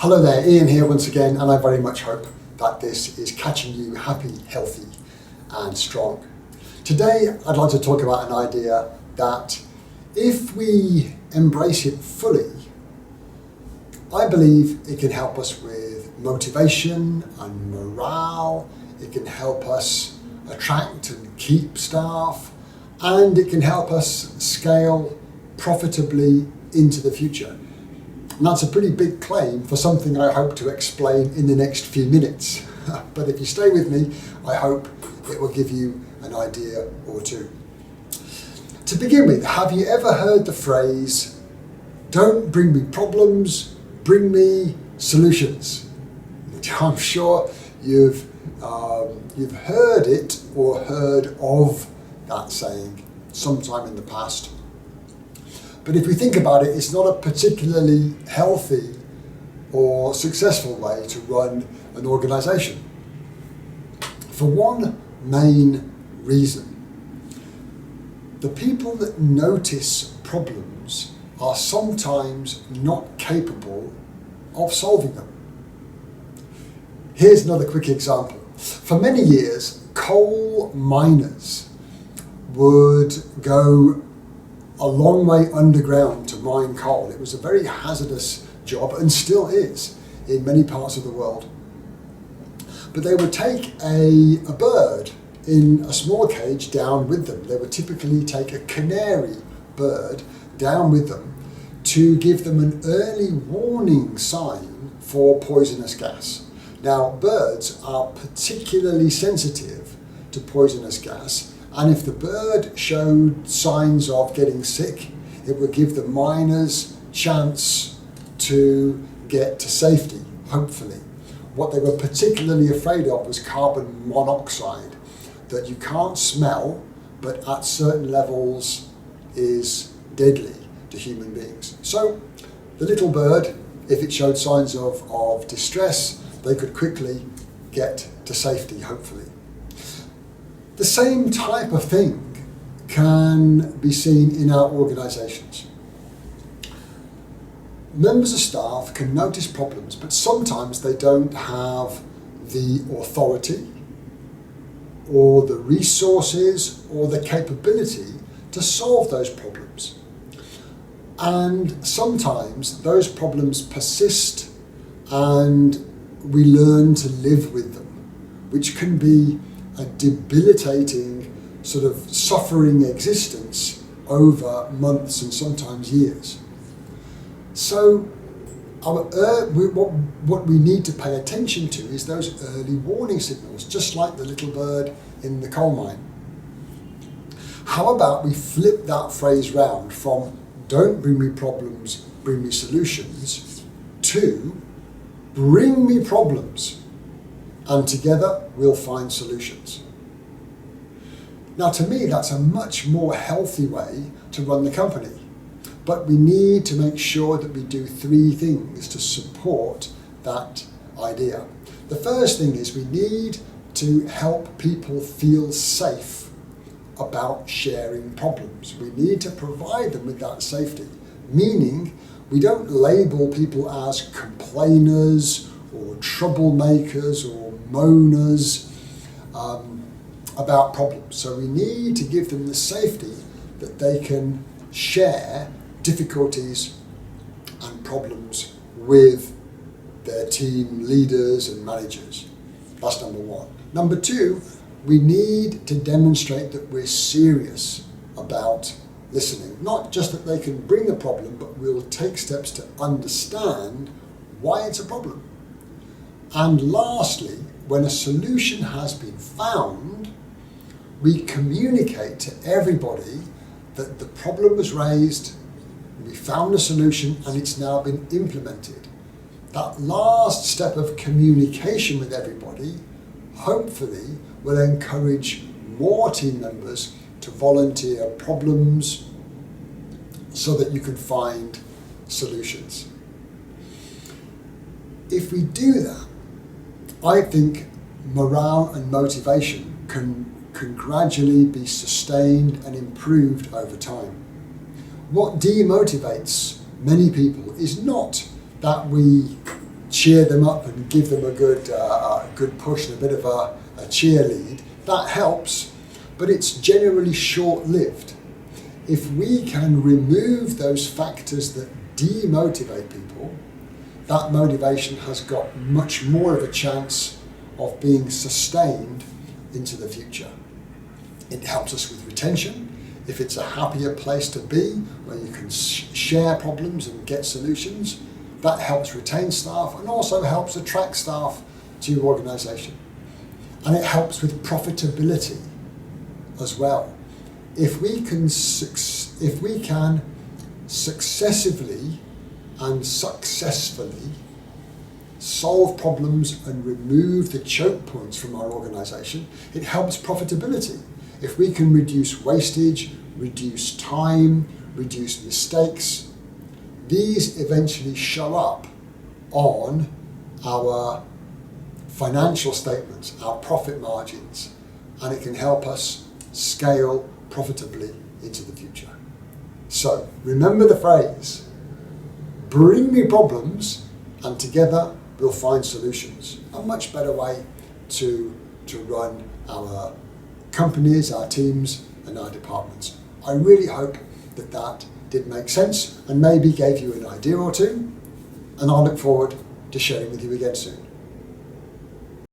Hello there, Ian here once again, and I very much hope that this is catching you happy, healthy and strong. Today I'd like to talk about an idea that if we embrace it fully, I believe it can help us with motivation and morale, it can help us attract and keep staff, and it can help us scale profitably into the future. And that's a pretty big claim for something I hope to explain in the next few minutes. But if you stay with me, I hope it will give you an idea or two. To begin with, have you ever heard the phrase, "Don't bring me problems, bring me solutions"? I'm sure you've heard it or heard of that saying sometime in the past. But if we think about it, it's not a particularly healthy or successful way to run an organisation. For one main reason, the people that notice problems are sometimes not capable of solving them. Here's another quick example. For many years, coal miners would go a long way underground to mine coal. It was a very hazardous job and still is in many parts of the world. But they would take a bird in a small cage down with them. They would typically take a canary bird down with them to give them an early warning sign for poisonous gas. Now, birds are particularly sensitive to poisonous gas, and if the bird showed signs of getting sick, it would give the miners chance to get to safety, hopefully. What they were particularly afraid of was carbon monoxide, that you can't smell, but at certain levels is deadly to human beings. So the little bird, if it showed signs of distress, they could quickly get to safety, hopefully. The same type of thing can be seen in our organisations. Members of staff can notice problems, but sometimes they don't have the authority or the resources or the capability to solve those problems. And sometimes those problems persist and we learn to live with them, which can be a debilitating sort of suffering existence over months and sometimes years. So what we need to pay attention to is those early warning signals, just like the little bird in the coal mine. How about we flip that phrase round from "don't bring me problems, bring me solutions" to "bring me problems, and together we'll find solutions." Now, to me, that's a much more healthy way to run the company. But we need to make sure that we do three things to support that idea. The first thing is we need to help people feel safe about sharing problems. We need to provide them with that safety, meaning we don't label people as complainers or troublemakers or moaners about problems. So we need to give them the safety that they can share difficulties and problems with their team leaders and managers. That's number one. Number two, we need to demonstrate that we're serious about listening. Not just that they can bring the problem, but we'll take steps to understand why it's a problem. And lastly, when a solution has been found, we communicate to everybody that the problem was raised, we found a solution, and it's now been implemented. That last step of communication with everybody, hopefully, will encourage more team members to volunteer problems so that you can find solutions. If we do that, I think morale and motivation can gradually be sustained and improved over time. What demotivates many people is not that we cheer them up and give them a good push and a bit of a cheerlead, that helps, but it's generally short-lived. If we can remove those factors that demotivate people, that motivation has got much more of a chance of being sustained into the future. It helps us with retention. If it's a happier place to be, where you can share problems and get solutions, that helps retain staff and also helps attract staff to your organisation. And it helps with profitability as well. If we can successively and successfully solve problems and remove the choke points from our organisation, it helps profitability. If we can reduce wastage, reduce time, reduce mistakes, these eventually show up on our financial statements, our profit margins, and it can help us scale profitably into the future. So remember the phrase, bring me problems and together we'll find solutions. A much better way to run our companies, our teams and our departments. I really hope that did make sense and maybe gave you an idea or two, and I'll look forward to sharing with you again soon.